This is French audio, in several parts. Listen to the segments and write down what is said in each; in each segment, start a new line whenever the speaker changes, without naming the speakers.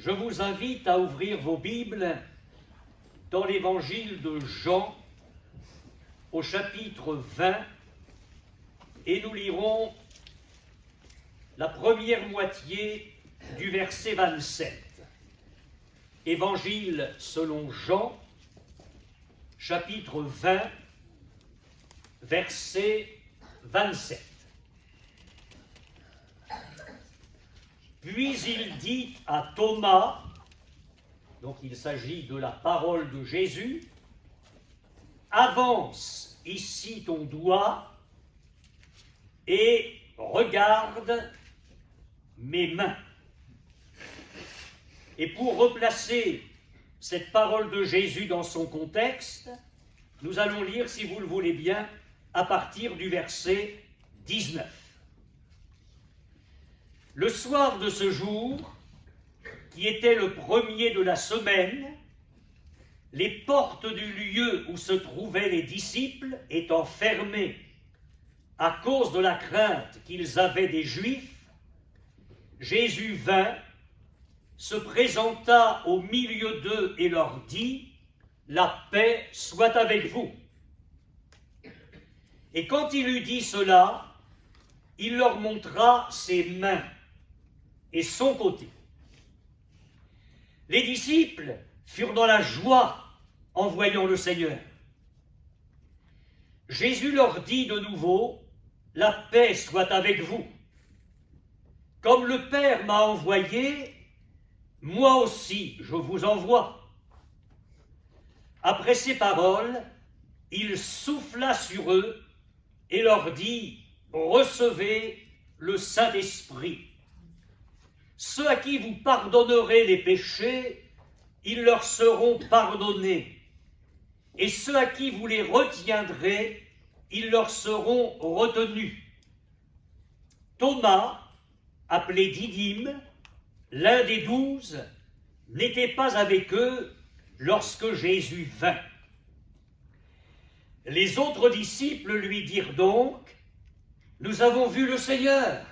Je vous invite à ouvrir vos Bibles dans l'évangile de Jean, au chapitre 20, et nous lirons la première moitié du verset 27. Évangile selon Jean, chapitre 20, verset 27. Puis il dit à Thomas, donc il s'agit de la parole de Jésus, « Avance ici ton doigt et regarde mes mains. » Et pour replacer cette parole de Jésus dans son contexte, nous allons lire, si vous le voulez bien, à partir du verset 19. Le soir de ce jour, qui était le premier de la semaine, les portes du lieu où se trouvaient les disciples étant fermées à cause de la crainte qu'ils avaient des Juifs, Jésus vint, se présenta au milieu d'eux et leur dit « La paix soit avec vous ». Et quand il eut dit cela, il leur montra ses mains et son côté. Les disciples furent dans la joie en voyant le Seigneur. Jésus leur dit de nouveau, « La paix soit avec vous. Comme le Père m'a envoyé, moi aussi je vous envoie. » Après ces paroles, il souffla sur eux et leur dit, « Recevez le Saint-Esprit. Ceux à qui vous pardonnerez les péchés, ils leur seront pardonnés. Et ceux à qui vous les retiendrez, ils leur seront retenus. » Thomas, appelé Didyme, l'un des 12, n'était pas avec eux lorsque Jésus vint. Les autres disciples lui dirent donc, « Nous avons vu le Seigneur. »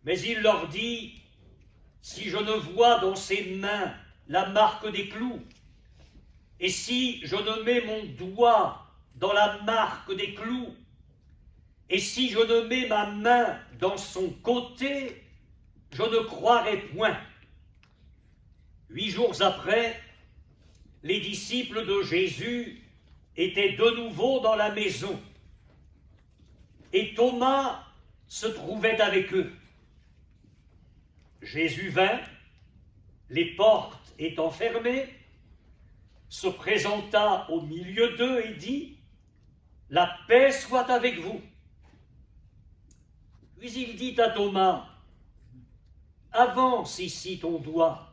Mais il leur dit, « Si je ne vois dans ses mains la marque des clous, et si je ne mets mon doigt dans la marque des clous, et si je ne mets ma main dans son côté, je ne croirai point. » 8 jours après, les disciples de Jésus étaient de nouveau dans la maison, et Thomas se trouvait avec eux. Jésus vint, les portes étant fermées, se présenta au milieu d'eux et dit, « La paix soit avec vous. » Puis il dit à Thomas, « Avance ici ton doigt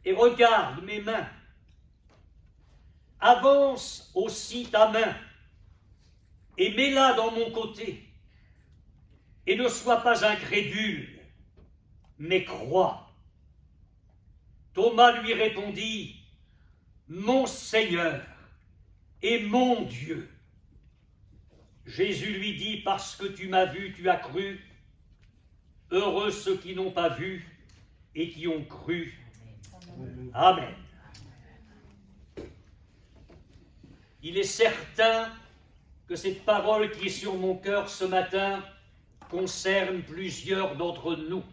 et regarde mes mains. Avance aussi ta main et mets-la dans mon côté, et ne sois pas incrédule, mais crois. » Thomas lui répondit, « Mon Seigneur et mon Dieu. » Jésus lui dit, « Parce que tu m'as vu, tu as cru. Heureux ceux qui n'ont pas vu et qui ont cru. » Amen. Il est certain que cette parole qui est sur mon cœur ce matin concerne plusieurs d'entre nous.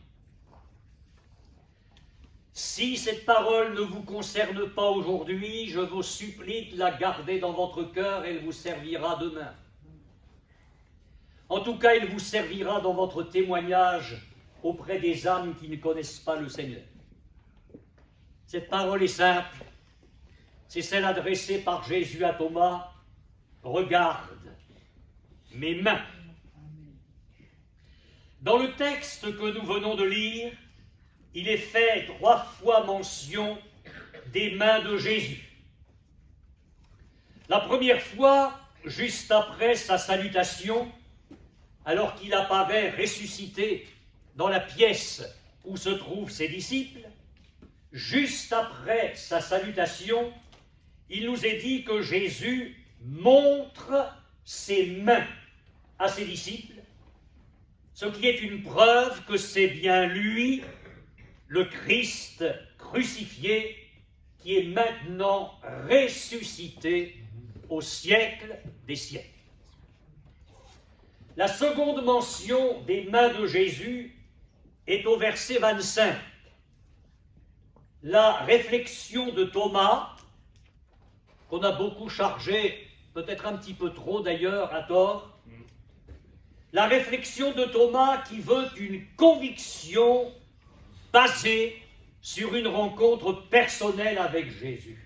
Si cette parole ne vous concerne pas aujourd'hui, je vous supplie de la garder dans votre cœur, elle vous servira demain. En tout cas, elle vous servira dans votre témoignage auprès des âmes qui ne connaissent pas le Seigneur. Cette parole est simple, c'est celle adressée par Jésus à Thomas. « Regarde mes mains. » Dans le texte que nous venons de lire, il est fait 3 fois mention des mains de Jésus. La première fois, juste après sa salutation, alors qu'il apparaît ressuscité dans la pièce où se trouvent ses disciples, juste après sa salutation, il nous est dit que Jésus montre ses mains à ses disciples, ce qui est une preuve que c'est bien lui, le Christ crucifié qui est maintenant ressuscité au siècle des siècles. La seconde mention des mains de Jésus est au verset 25. La réflexion de Thomas, qu'on a beaucoup chargé, peut-être un petit peu trop d'ailleurs, à tort, la réflexion de Thomas qui veut une conviction basée sur une rencontre personnelle avec Jésus.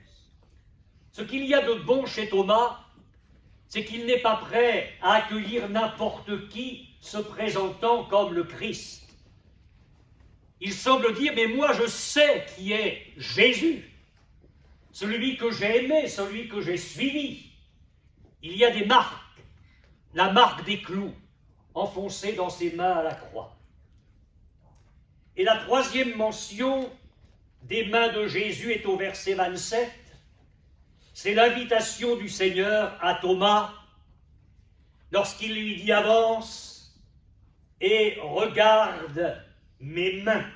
Ce qu'il y a de bon chez Thomas, c'est qu'il n'est pas prêt à accueillir n'importe qui se présentant comme le Christ. Il semble dire, mais moi je sais qui est Jésus, celui que j'ai aimé, celui que j'ai suivi. Il y a des marques, la marque des clous enfoncés dans ses mains à la croix. Et la troisième mention des mains de Jésus est au verset 27. C'est l'invitation du Seigneur à Thomas lorsqu'il lui dit « Avance et regarde mes mains ».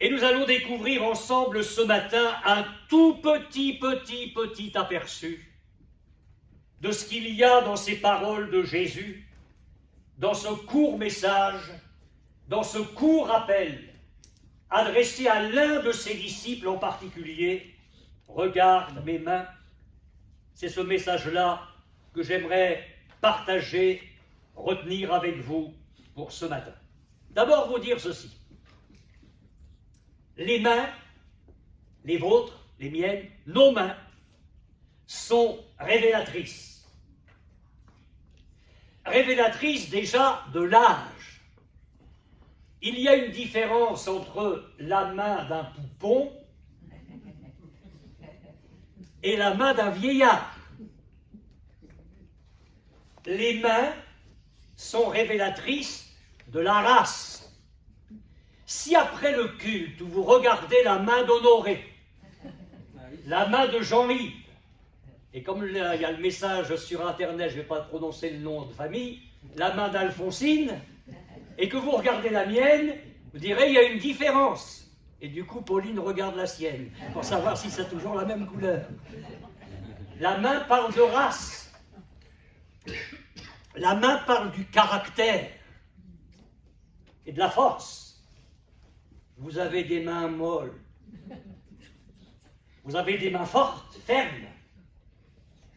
Et nous allons découvrir ensemble ce matin un tout petit aperçu de ce qu'il y a dans ces paroles de Jésus, dans ce court message, dans ce court appel adressé à l'un de ses disciples en particulier. Regarde mes mains. C'est ce message-là que j'aimerais partager, retenir avec vous pour ce matin. D'abord, vous dire ceci. Les mains, les vôtres, les miennes, nos mains, sont révélatrices. Révélatrices déjà de l'âge. Il y a une différence entre la main d'un poupon et la main d'un vieillard. Les mains sont révélatrices de la race. Si après le culte, vous regardez la main d'Honoré, la main de Jean-Yves, et comme il y a le message sur Internet, je ne vais pas prononcer le nom de famille, la main d'Alphonsine, et que vous regardez la mienne, vous direz, il y a une différence. Et du coup, Pauline regarde la sienne, pour savoir si c'est toujours la même couleur. La main parle de race. La main parle du caractère et de la force. Vous avez des mains molles. Vous avez des mains fortes, fermes,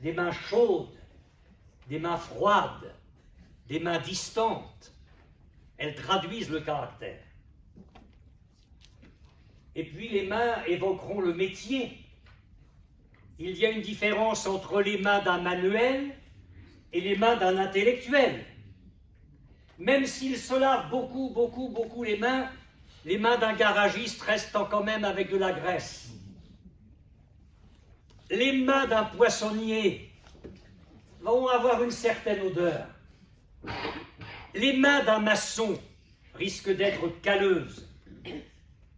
des mains chaudes, des mains froides, des mains distantes. Elles traduisent le caractère. Et puis les mains évoqueront le métier. Il y a une différence entre les mains d'un manuel et les mains d'un intellectuel. Même s'il se lave beaucoup les mains d'un garagiste restent quand même avec de la graisse. Les mains d'un poissonnier vont avoir une certaine odeur. Les mains d'un maçon risquent d'être calleuses.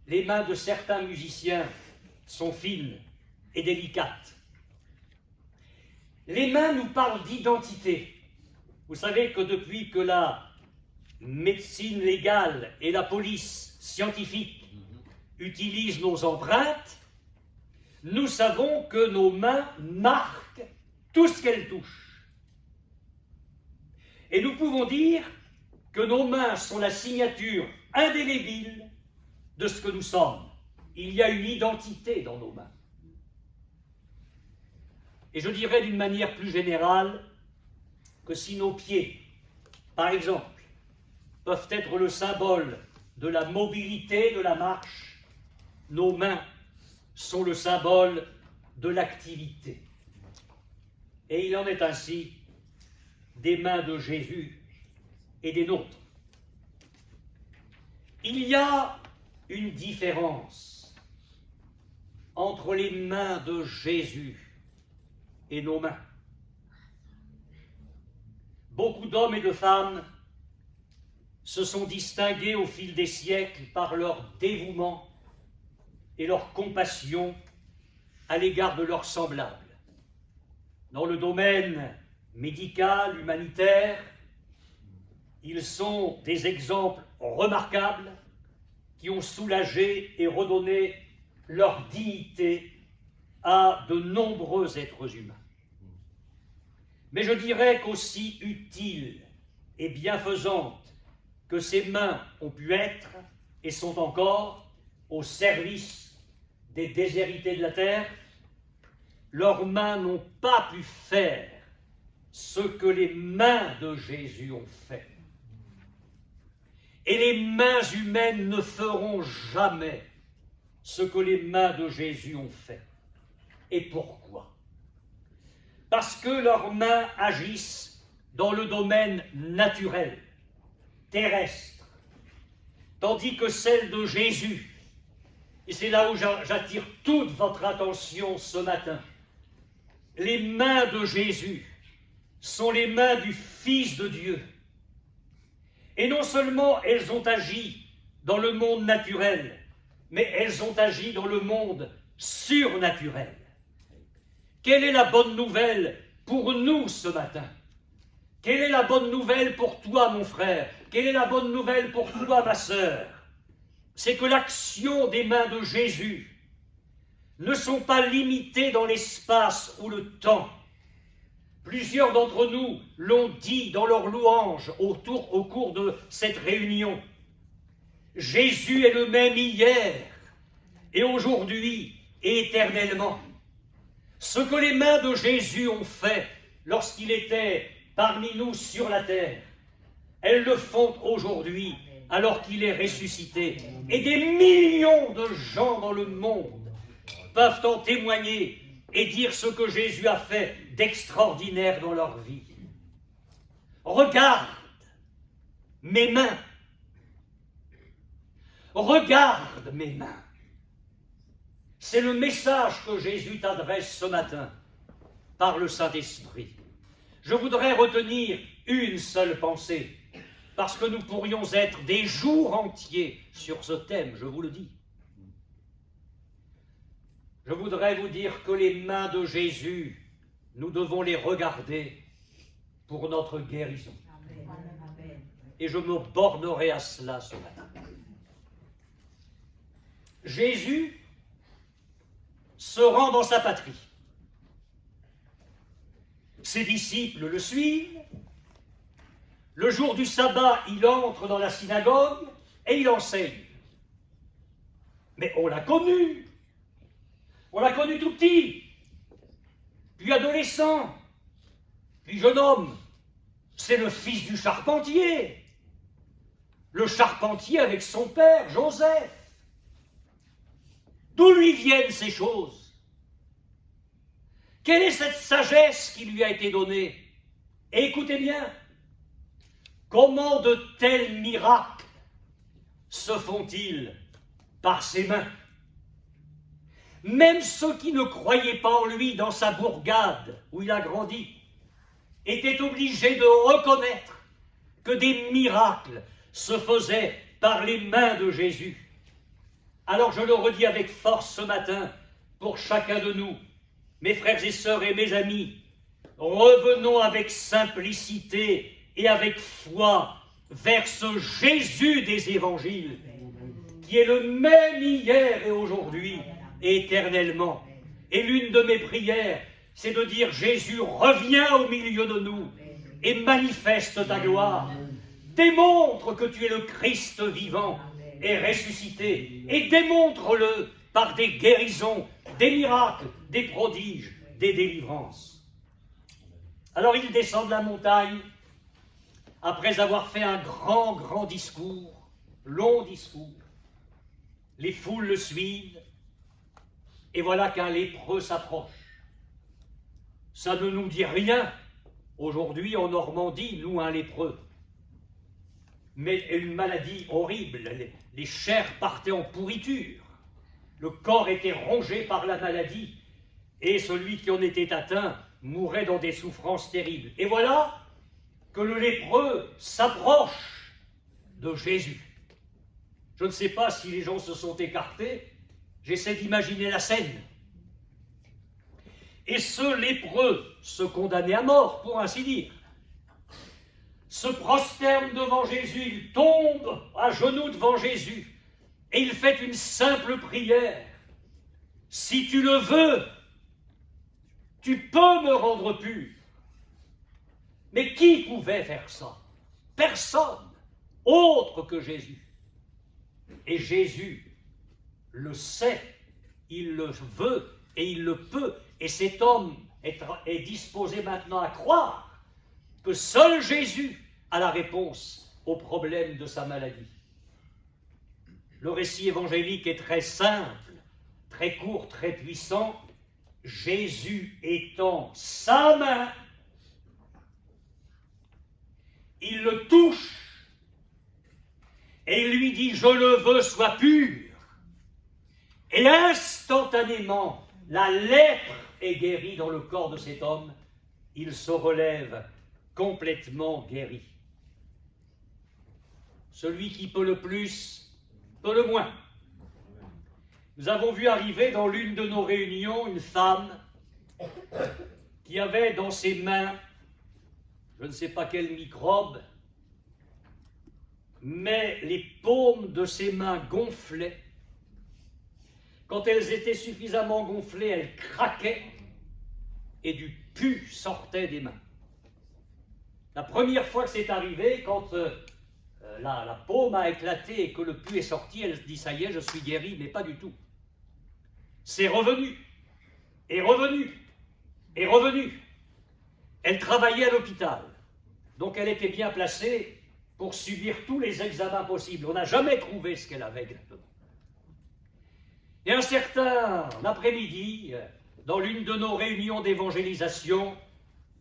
Les mains de certains musiciens sont fines et délicates. Les mains nous parlent d'identité. Vous savez que depuis que la médecine légale et la police scientifique utilisent nos empreintes, nous savons que nos mains marquent tout ce qu'elles touchent. Et nous pouvons dire que nos mains sont la signature indélébile de ce que nous sommes. Il y a une identité dans nos mains. Et je dirais d'une manière plus générale que si nos pieds, par exemple, peuvent être le symbole de la mobilité de la marche, nos mains sont le symbole de l'activité. Et il en est ainsi des mains de Jésus et des nôtres. Il y a une différence entre les mains de Jésus et nos mains. Beaucoup d'hommes et de femmes se sont distingués au fil des siècles par leur dévouement et leur compassion à l'égard de leurs semblables. Dans le domaine médical, humanitaire, ils sont des exemples remarquables qui ont soulagé et redonné leur dignité à de nombreux êtres humains. Mais je dirais qu'aussi utile et bienfaisante que ces mains ont pu être et sont encore au service des déshérités de la terre, leurs mains n'ont pas pu faire ce que les mains de Jésus ont fait. Et les mains humaines ne feront jamais ce que les mains de Jésus ont fait. Et pourquoi? Parce que leurs mains agissent dans le domaine naturel, terrestre, tandis que celles de Jésus, et c'est là où j'attire toute votre attention ce matin, les mains de Jésus sont les mains du Fils de Dieu. Et non seulement elles ont agi dans le monde naturel, mais elles ont agi dans le monde surnaturel. Quelle est la bonne nouvelle pour nous ce matin? Quelle est la bonne nouvelle pour toi, mon frère? Quelle est la bonne nouvelle pour toi, ma sœur? C'est que l'action des mains de Jésus ne sont pas limitées dans l'espace ou le temps. Plusieurs d'entre nous l'ont dit dans leur louange au cours de cette réunion. Jésus est le même hier et aujourd'hui et éternellement. Ce que les mains de Jésus ont fait lorsqu'il était parmi nous sur la terre, elles le font aujourd'hui alors qu'il est ressuscité. Et des millions de gens dans le monde peuvent en témoigner et dire ce que Jésus a fait d'extraordinaire dans leur vie. Regarde mes mains. Regarde mes mains. C'est le message que Jésus t'adresse ce matin par le Saint-Esprit. Je voudrais retenir une seule pensée, parce que nous pourrions être des jours entiers sur ce thème, je vous le dis. Je voudrais vous dire que les mains de Jésus, nous devons les regarder pour notre guérison. Et je me bornerai à cela ce matin. Jésus se rend dans sa patrie. Ses disciples le suivent. Le jour du sabbat, il entre dans la synagogue et il enseigne. Mais on l'a connu. On l'a connu tout petit, puis adolescent, puis jeune homme. C'est le fils du charpentier. Le charpentier avec son père, Joseph. D'où lui viennent ces choses? Quelle est cette sagesse qui lui a été donnée? Et écoutez bien, comment de tels miracles se font-ils par ses mains? Même ceux qui ne croyaient pas en lui dans sa bourgade où il a grandi étaient obligés de reconnaître que des miracles se faisaient par les mains de Jésus. Alors je le redis avec force ce matin pour chacun de nous, mes frères et sœurs et mes amis, revenons avec simplicité et avec foi vers ce Jésus des évangiles qui est le même hier et aujourd'hui et éternellement. Et l'une de mes prières, c'est de dire Jésus, reviens au milieu de nous et manifeste ta gloire. Démontre que tu es le Christ vivant et ressuscité et démontre-le par des guérisons, des miracles, des prodiges, des délivrances. Alors il descend de la montagne après avoir fait un grand discours, long discours. Les foules le suivent. Et voilà qu'un lépreux s'approche. Ça ne nous dit rien. Aujourd'hui, en Normandie, nous, un lépreux. Mais une maladie horrible. Les chairs partaient en pourriture. Le corps était rongé par la maladie. Et celui qui en était atteint mourait dans des souffrances terribles. Et voilà que le lépreux s'approche de Jésus. Je ne sais pas si les gens se sont écartés. J'essaie d'imaginer la scène. Et ce lépreux, ce condamné à mort, pour ainsi dire, se prosterne devant Jésus, il tombe à genoux devant Jésus, Et il fait une simple prière. Si tu le veux, tu peux me rendre pur. Mais qui pouvait faire ça? Personne, autre que Jésus. Et Jésus le sait, il le veut et il le peut. Et cet homme est disposé maintenant à croire que seul Jésus a la réponse au problème de sa maladie. Le récit évangélique est très simple, très court, très puissant. Jésus étend sa main, il le touche et il lui dit « Je le veux, sois pur ». Et instantanément, la lèpre est guérie dans le corps de cet homme. Il se relève complètement guéri. Celui qui peut le plus, peut le moins. Nous avons vu arriver dans l'une de nos réunions une femme qui avait dans ses mains, je ne sais pas quel microbe, mais les paumes de ses mains gonflaient. Quand elles étaient suffisamment gonflées, elles craquaient et du pus sortait des mains. La première fois que c'est arrivé, quand la paume a éclaté et que le pus est sorti, elle se dit « ça y est, je suis guérie », mais pas du tout. C'est revenu, et revenu, et revenu. Elle travaillait à l'hôpital, donc elle était bien placée pour subir tous les examens possibles. On n'a jamais trouvé ce qu'elle avait exactement. Et un certain après-midi, dans l'une de nos réunions d'évangélisation,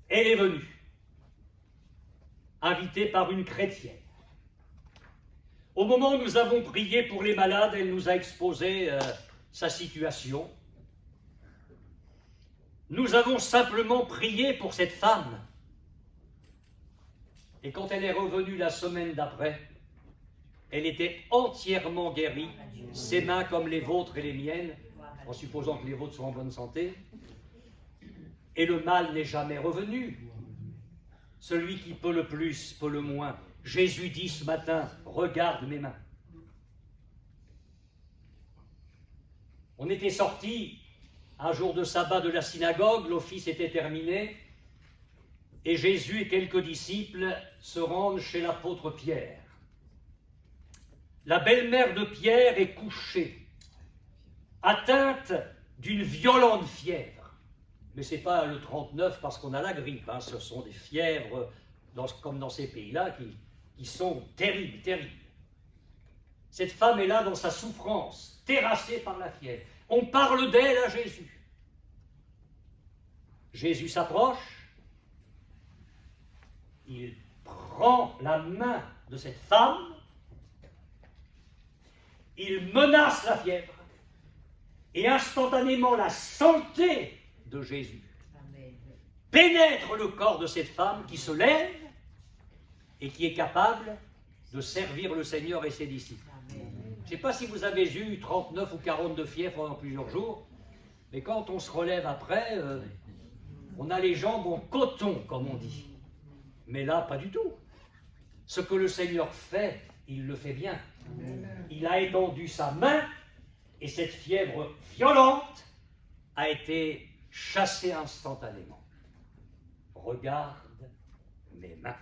elle est venue, invitée par une chrétienne. Au moment où nous avons prié pour les malades, elle nous a exposé sa situation. Nous avons simplement prié pour cette femme. Et quand elle est revenue la semaine d'après, elle était entièrement guérie, ses mains comme les vôtres et les miennes, en supposant que les vôtres soient en bonne santé. Et le mal n'est jamais revenu. Celui qui peut le plus, peut le moins. Jésus dit ce matin, regarde mes mains. On était sortis un jour de sabbat de la synagogue, l'office était terminé, et Jésus et quelques disciples se rendent chez l'apôtre Pierre. La belle-mère de Pierre est couchée, atteinte d'une violente fièvre. Mais ce n'est pas le 39 parce qu'on a la grippe, hein. Ce sont des fièvres, comme dans ces pays-là, qui sont terribles, terribles. Cette femme est là dans sa souffrance, terrassée par la fièvre. On parle d'elle à Jésus. Jésus s'approche, il prend la main de cette femme, il menace la fièvre, et instantanément la santé de Jésus pénètre le corps de cette femme qui se lève et qui est capable de servir le Seigneur et ses disciples. Je ne sais pas si vous avez eu 39 ou 40 de fièvre pendant plusieurs jours, mais quand on se relève après, on a les jambes en coton, comme on dit. Mais là, pas du tout. Ce que le Seigneur fait, il le fait bien. Il a étendu sa main et cette fièvre violente a été chassée instantanément. Regarde mes mains.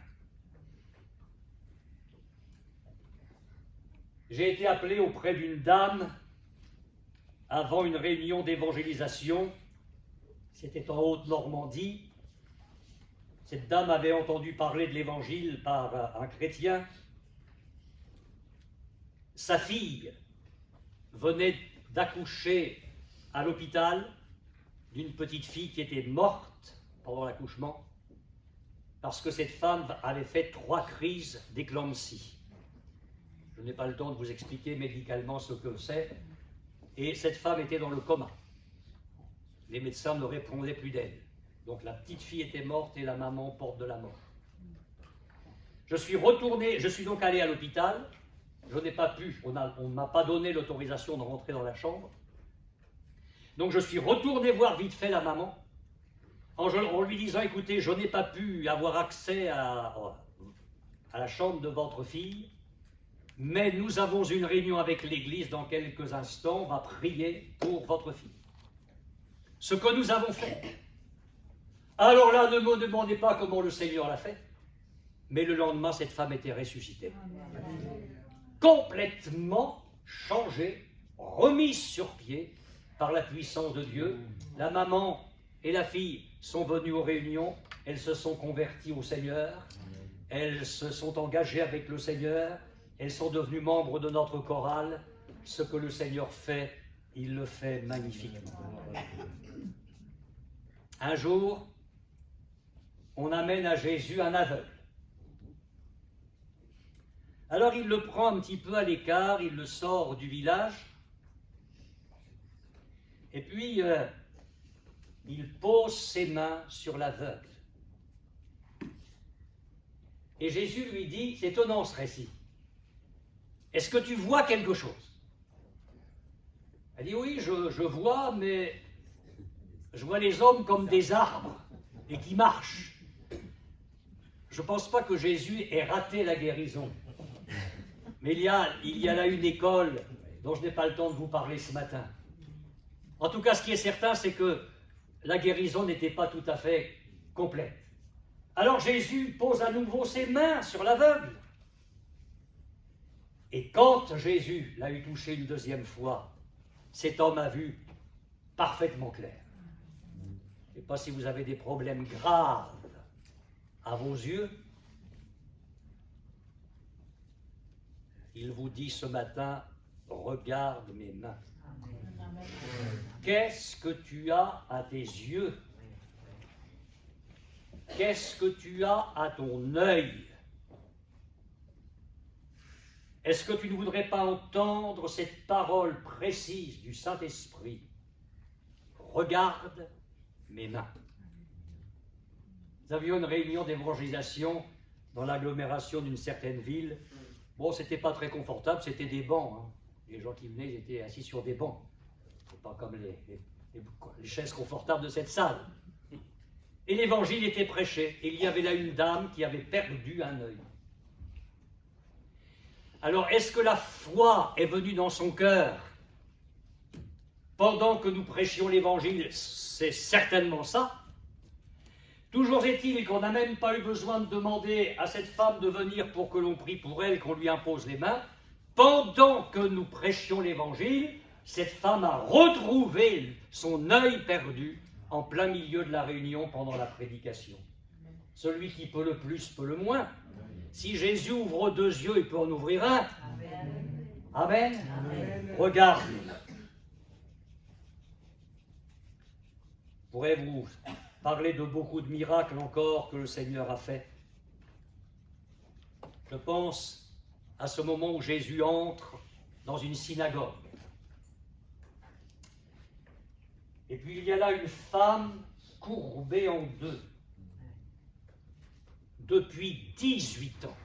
J'ai été appelé auprès d'une dame avant une réunion d'évangélisation. C'était en Haute-Normandie. Cette dame avait entendu parler de l'évangile par un chrétien. Sa fille venait d'accoucher à l'hôpital d'une petite fille qui était morte pendant l'accouchement parce que cette femme avait fait 3 crises d'éclampsie. Je n'ai pas le temps de vous expliquer médicalement ce que c'est. Et cette femme était dans le coma. Les médecins ne répondaient plus d'elle. Donc la petite fille était morte et la maman porte de la mort. Je suis donc allé à l'hôpital. Je n'ai pas pu, on ne m'a pas donné l'autorisation de rentrer dans la chambre. Donc je suis retourné voir vite fait la maman, en lui disant, écoutez, je n'ai pas pu avoir accès à la chambre de votre fille, mais nous avons une réunion avec l'Église dans quelques instants, on va prier pour votre fille. Ce que nous avons fait. Alors là, ne me demandez pas comment le Seigneur l'a fait, mais le lendemain, cette femme était ressuscitée. Complètement changée, remise sur pied par la puissance de Dieu. La maman et la fille sont venues aux réunions, elles se sont converties au Seigneur, elles se sont engagées avec le Seigneur, elles sont devenues membres de notre chorale. Ce que le Seigneur fait, il le fait magnifiquement. Un jour, on amène à Jésus un aveugle. Alors il le prend un petit peu à l'écart, il le sort du village, et puis il pose ses mains sur l'aveugle. Et Jésus lui dit, c'est étonnant ce récit, est-ce que tu vois quelque chose? Elle dit, oui, je vois, mais je vois les hommes comme des arbres et qui marchent. Je ne pense pas que Jésus ait raté la guérison. Mais il y a là une école dont je n'ai pas le temps de vous parler ce matin. En tout cas, ce qui est certain, c'est que la guérison n'était pas tout à fait complète. Alors Jésus pose à nouveau ses mains sur l'aveugle. Et quand Jésus l'a eu touché une deuxième fois, cet homme a vu parfaitement clair. Je ne sais pas si vous avez des problèmes graves à vos yeux. Il vous dit ce matin, regarde mes mains. Qu'est-ce que tu as à tes yeux? Qu'est-ce que tu as à ton œil? Est-ce que tu ne voudrais pas entendre cette parole précise du Saint-Esprit? Regarde mes mains. Nous avions une réunion d'évangélisation dans l'agglomération d'une certaine ville. Bon, c'était pas très confortable, c'était des bancs. Hein. Les gens qui venaient, ils étaient assis sur des bancs. C'est pas comme les chaises confortables de cette salle. Et l'évangile était prêché. Et il y avait là une dame qui avait perdu un œil. Alors, est-ce que la foi est venue dans son cœur pendant que nous prêchions l'évangile? C'est certainement ça. Toujours est-il qu'on n'a même pas eu besoin de demander à cette femme de venir pour que l'on prie pour elle, qu'on lui impose les mains. Pendant que nous prêchions l'évangile, cette femme a retrouvé son œil perdu en plein milieu de la réunion pendant la prédication. Celui qui peut le plus peut le moins. Si Jésus ouvre deux yeux, il peut en ouvrir un. Amen. Amen. Regarde. Je pourrais vous parler de beaucoup de miracles encore que le Seigneur a fait. Je pense à ce moment où Jésus entre dans une synagogue. Et puis il y a là une femme courbée en deux depuis 18 ans.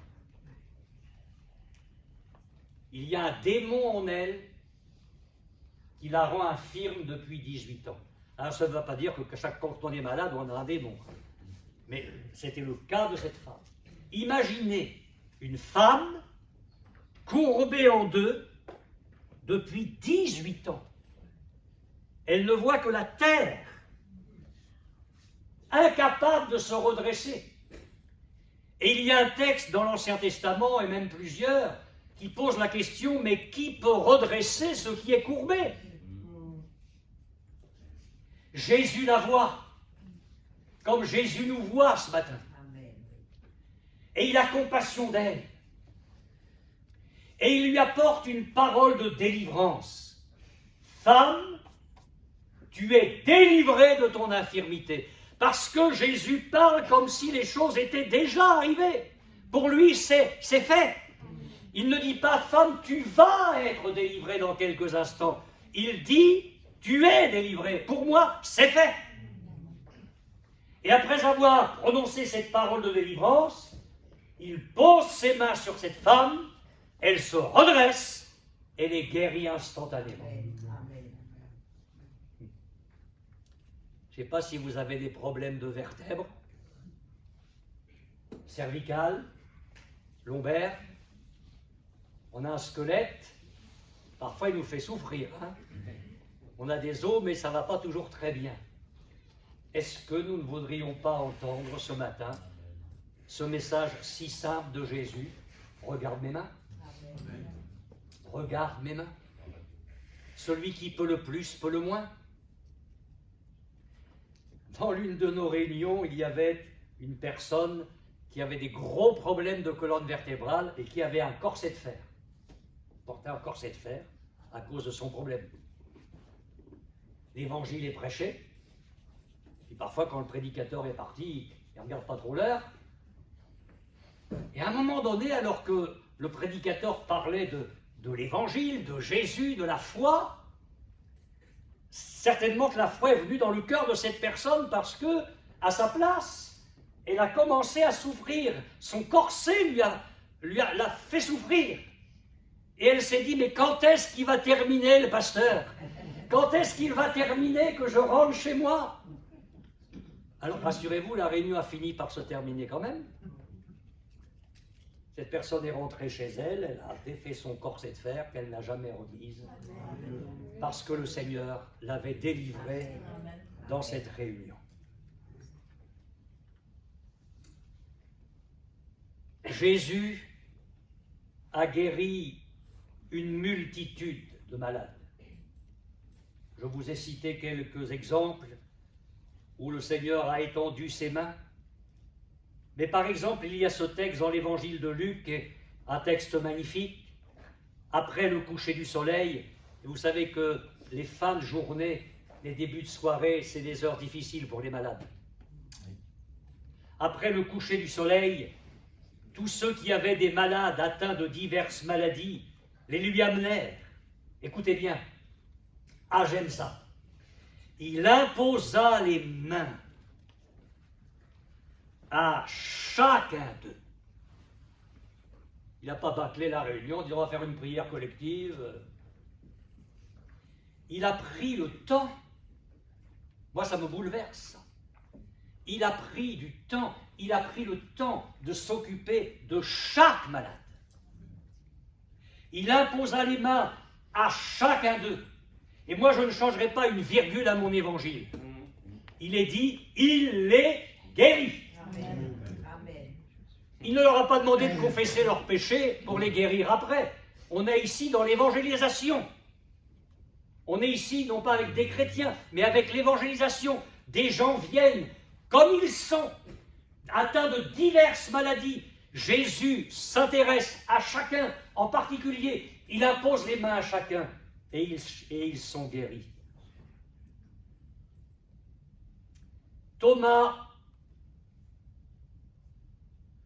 Il y a un démon en elle qui la rend infirme depuis 18 ans. Alors ça ne veut pas dire que chaque fois qu'on est malade, on a un démon. Mais c'était le cas de cette femme. Imaginez une femme courbée en deux depuis 18 ans. Elle ne voit que la terre, incapable de se redresser. Et il y a un texte dans l'Ancien Testament, et même plusieurs, qui pose la question, mais qui peut redresser ce qui est courbé? Jésus la voit, comme Jésus nous voit ce matin. Et il a compassion d'elle. Et il lui apporte une parole de délivrance. Femme, tu es délivrée de ton infirmité. Parce que Jésus parle comme si les choses étaient déjà arrivées. Pour lui, c'est fait. Il ne dit pas, femme, tu vas être délivrée dans quelques instants. Il dit, tu es délivrée. Pour moi, c'est fait. Et après avoir prononcé cette parole de délivrance, il pose ses mains sur cette femme, elle se redresse, elle est guérie instantanément. Je ne sais pas si vous avez des problèmes de vertèbres, cervicales, lombaires.
On a un squelette, parfois il nous fait souffrir. Hein. On a des os, mais ça ne va pas toujours très bien. Est-ce que nous ne voudrions pas entendre ce matin ce message si simple de Jésus? Regarde mes mains. Regarde mes mains. Celui qui peut le plus peut le moins. Dans l'une de nos réunions, il y avait une personne qui avait des gros problèmes de colonne vertébrale et qui avait un corset de fer. Portait un corset de fer à cause de son problème. L'évangile est prêché. Et parfois, quand le prédicateur est parti, il ne regarde pas trop l'heure. Et à un moment donné, alors que le prédicateur parlait de l'évangile, de Jésus, de la foi, certainement que la foi est venue dans le cœur de cette personne parce que, à sa place, elle a commencé à souffrir. Son corset l'a fait souffrir. Et elle s'est dit, mais quand est-ce qu'il va terminer, le pasteur? Quand est-ce qu'il va terminer que je rentre chez moi? Alors, rassurez-vous, la réunion a fini par se terminer quand même. Cette personne est rentrée chez elle, elle a défait son corset de fer qu'elle n'a jamais remise, parce que le Seigneur l'avait délivrée dans cette réunion. Jésus a guéri une multitude de malades. Je vous ai cité quelques exemples où le Seigneur a étendu ses mains. Mais par exemple, il y a ce texte dans l'évangile de Luc, un texte magnifique. Après le coucher du soleil, et vous savez que les fins de journée, les débuts de soirée, c'est des heures difficiles pour les malades. Après le coucher du soleil, tous ceux qui avaient des malades atteints de diverses maladies les lui amenèrent. Écoutez bien. Ah, j'aime ça. Il imposa les mains à chacun d'eux. Il n'a pas bâclé la réunion, il dit on va faire une prière collective. Il a pris le temps. Moi, ça me bouleverse. Il a pris du temps. Il a pris le temps de s'occuper de chaque malade. Il imposa les mains à chacun d'eux. Et moi, je ne changerai pas une virgule à mon évangile. Il est dit, il les guérit. Amen. Il ne leur a pas demandé de confesser leurs péchés pour les guérir après. On est ici dans l'évangélisation. On est ici non pas avec des chrétiens, mais avec l'évangélisation. Des gens viennent comme ils sont, atteints de diverses maladies. Jésus s'intéresse à chacun en particulier. Il impose les mains à chacun et ils sont guéris. Thomas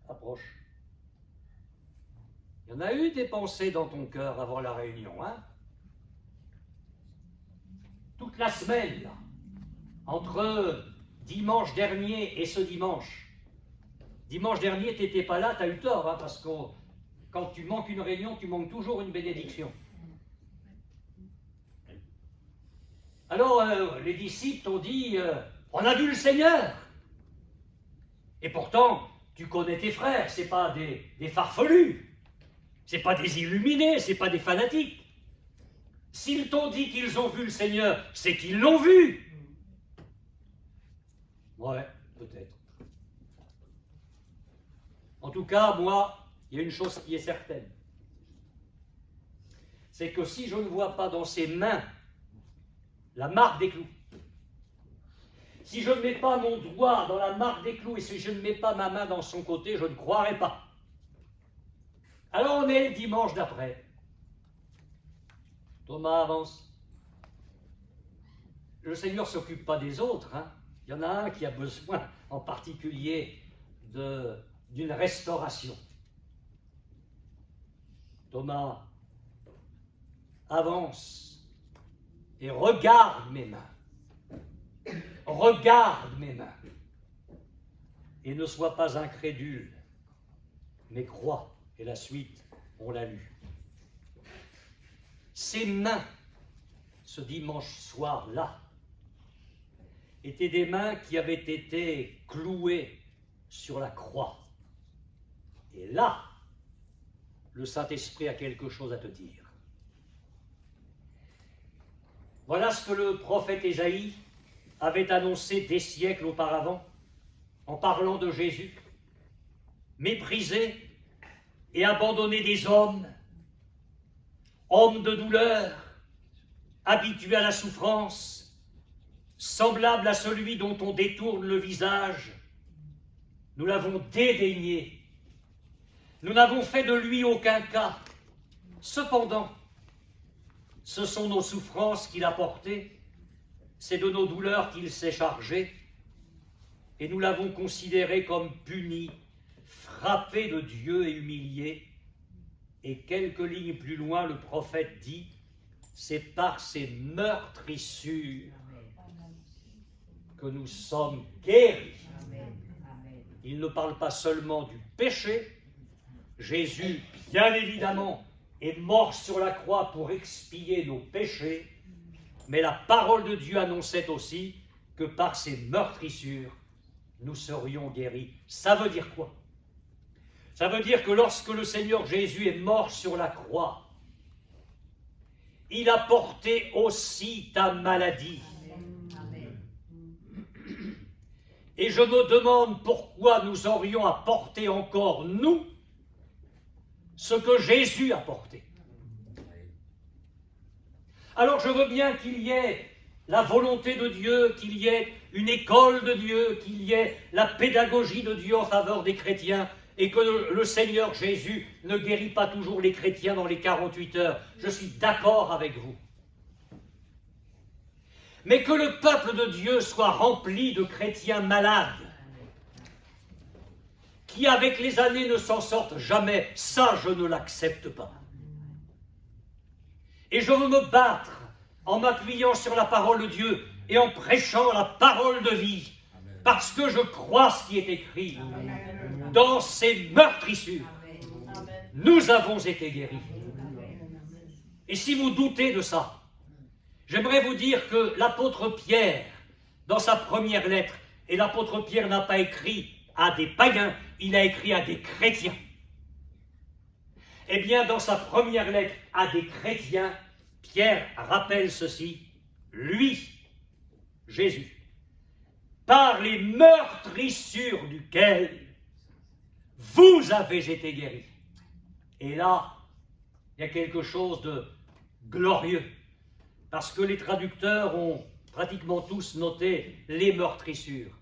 approche. Il y en a eu des pensées dans ton cœur avant la réunion, hein? Toute la semaine, là, entre dimanche dernier et ce dimanche. Dimanche dernier, tu n'étais pas là, tu as eu tort, hein, parce que quand tu manques une réunion, tu manques toujours une bénédiction. Alors, les disciples t'ont dit, on a vu le Seigneur. Et pourtant, tu connais tes frères, ce n'est pas des farfelus, ce n'est pas des illuminés, ce n'est pas des fanatiques. S'ils t'ont dit qu'ils ont vu le Seigneur, c'est qu'ils l'ont vu. Ouais, peut-être. En tout cas, moi, il y a une chose qui est certaine. C'est que si je ne vois pas dans ses mains la marque des clous, si je ne mets pas mon doigt dans la marque des clous et si je ne mets pas ma main dans son côté, je ne croirai pas. Alors on est le dimanche d'après. Thomas avance. Le Seigneur ne s'occupe pas des autres, hein. Il y en a un qui a besoin en particulier d'une restauration. Thomas avance et regarde mes mains. Regarde mes mains. Et ne sois pas incrédule, mais crois. Et la suite, on l'a lu. Ces mains, ce dimanche soir-là, étaient des mains qui avaient été clouées sur la croix. Et là, le Saint-Esprit a quelque chose à te dire. Voilà ce que le prophète Ésaïe avait annoncé des siècles auparavant, en parlant de Jésus, méprisé et abandonné des hommes, homme de douleur, habitué à la souffrance, semblable à celui dont on détourne le visage. Nous l'avons dédaigné. Nous n'avons fait de lui aucun cas. Cependant, ce sont nos souffrances qu'il a portées, c'est de nos douleurs qu'il s'est chargé, et nous l'avons considéré comme puni, frappé de Dieu et humilié. Et quelques lignes plus loin, le prophète dit, c'est par ces meurtrissures que nous sommes guéris. Il ne parle pas seulement du péché. Jésus, bien évidemment, est mort sur la croix pour expier nos péchés, mais la parole de Dieu annonçait aussi que par ces meurtrissures, nous serions guéris. Ça veut dire quoi? Ça veut dire que lorsque le Seigneur Jésus est mort sur la croix, il a porté aussi ta maladie. Et je me demande pourquoi nous aurions à porter encore, nous, ce que Jésus a porté. Alors je veux bien qu'il y ait la volonté de Dieu, qu'il y ait une école de Dieu, qu'il y ait la pédagogie de Dieu en faveur des chrétiens, et que le Seigneur Jésus ne guérit pas toujours les chrétiens dans les 48 heures. Je suis d'accord avec vous. Mais que le peuple de Dieu soit rempli de chrétiens malades, qui avec les années ne s'en sortent jamais, ça je ne l'accepte pas. Et je veux me battre en m'appuyant sur la parole de Dieu et en prêchant la parole de vie, parce que je crois ce qui est écrit. Dans ces meurtrissures, nous avons été guéris. Et si vous doutez de ça, j'aimerais vous dire que l'apôtre Pierre, dans sa première lettre, et l'apôtre Pierre n'a pas écrit à des païens, il a écrit à des chrétiens. Eh bien, dans sa première lettre à des chrétiens, Pierre rappelle ceci, lui, Jésus, par les meurtrissures duquel vous avez été guéris. Et là, il y a quelque chose de glorieux, parce que les traducteurs ont pratiquement tous noté les meurtrissures,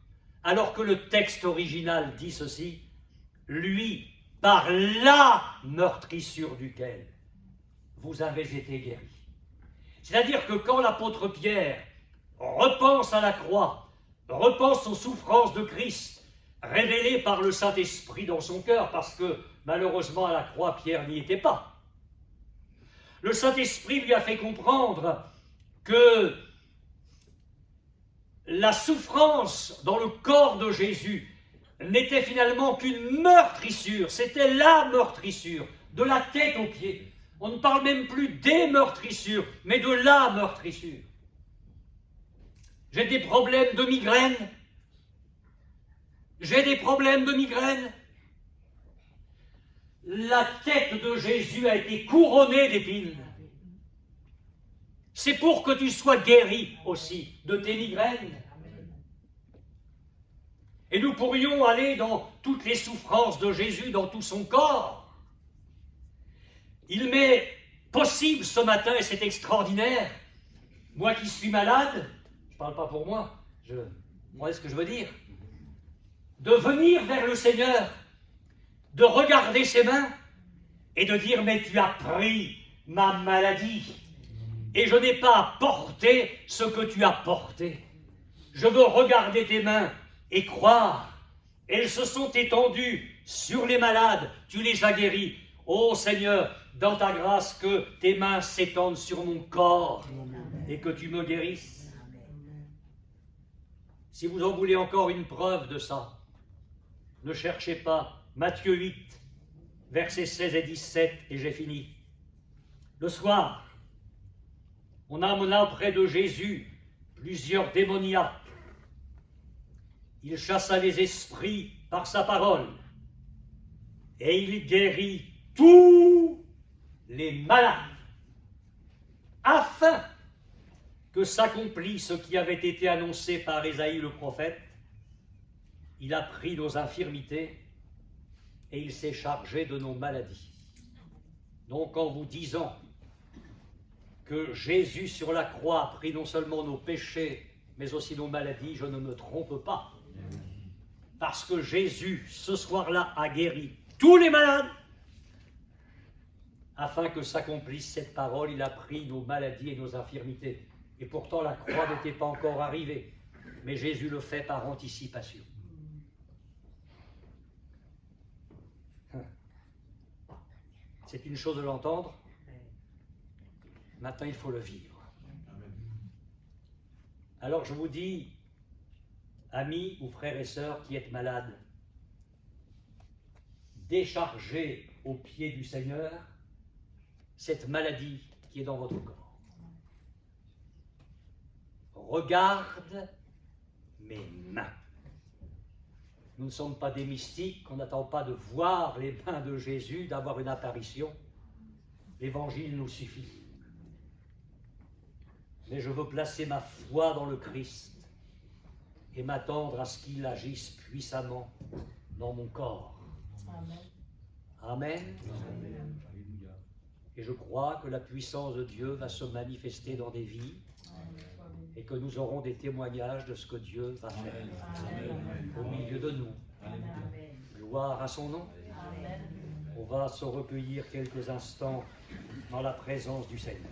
alors que le texte original dit ceci, lui, par la meurtrissure duquel vous avez été guéris. C'est-à-dire que quand l'apôtre Pierre repense à la croix, repense aux souffrances de Christ, révélées par le Saint-Esprit dans son cœur, parce que malheureusement à la croix, Pierre n'y était pas. Le Saint-Esprit lui a fait comprendre que la souffrance dans le corps de Jésus n'était finalement qu'une meurtrissure, c'était la meurtrissure, de la tête aux pieds. On ne parle même plus des meurtrissures, mais de la meurtrissure. J'ai des problèmes de migraine. J'ai des problèmes de migraine. La tête de Jésus a été couronnée d'épines. C'est pour que tu sois guéri aussi de tes migraines. Et nous pourrions aller dans toutes les souffrances de Jésus, dans tout son corps. Il m'est possible ce matin, et c'est extraordinaire, moi qui suis malade, je ne parle pas pour moi, vous voyez ce que je veux dire, de venir vers le Seigneur, de regarder ses mains et de dire, mais tu as pris ma maladie et je n'ai pas porté ce que tu as porté. Je veux regarder tes mains et croire. Elles se sont étendues sur les malades, tu les as guéris. Ô Seigneur, dans ta grâce, que tes mains s'étendent sur mon corps et que tu me guérisses. Si vous en voulez encore une preuve de ça, ne cherchez pas Matthieu 8, versets 16 et 17, et j'ai fini. Le soir, on amena près de Jésus plusieurs démoniaques. Il chassa les esprits par sa parole, et il guérit tous les malades, afin que s'accomplisse ce qui avait été annoncé par Ésaïe le prophète. Il a pris nos infirmités et il s'est chargé de nos maladies. Donc en vous disant que Jésus sur la croix a pris non seulement nos péchés, mais aussi nos maladies, je ne me trompe pas. Parce que Jésus, ce soir-là, a guéri tous les malades. Afin que s'accomplisse cette parole, il a pris nos maladies et nos infirmités. Et pourtant, la croix n'était pas encore arrivée. Mais Jésus le fait par anticipation. C'est une chose de l'entendre. Maintenant, il faut le vivre. Alors, je vous dis, amis ou frères et sœurs qui êtes malades, déchargez aux pieds du Seigneur cette maladie qui est dans votre corps. Regarde mes mains. Nous ne sommes pas des mystiques, on n'attend pas de voir les mains de Jésus, d'avoir une apparition. L'Évangile nous suffit. Mais je veux placer ma foi dans le Christ et m'attendre à ce qu'il agisse puissamment dans mon corps. Amen. Amen. Amen. Et je crois que la puissance de Dieu va se manifester dans des vies et que nous aurons des témoignages de ce que Dieu va faire au milieu de nous. Gloire à son nom. On va se recueillir quelques instants dans la présence du Seigneur.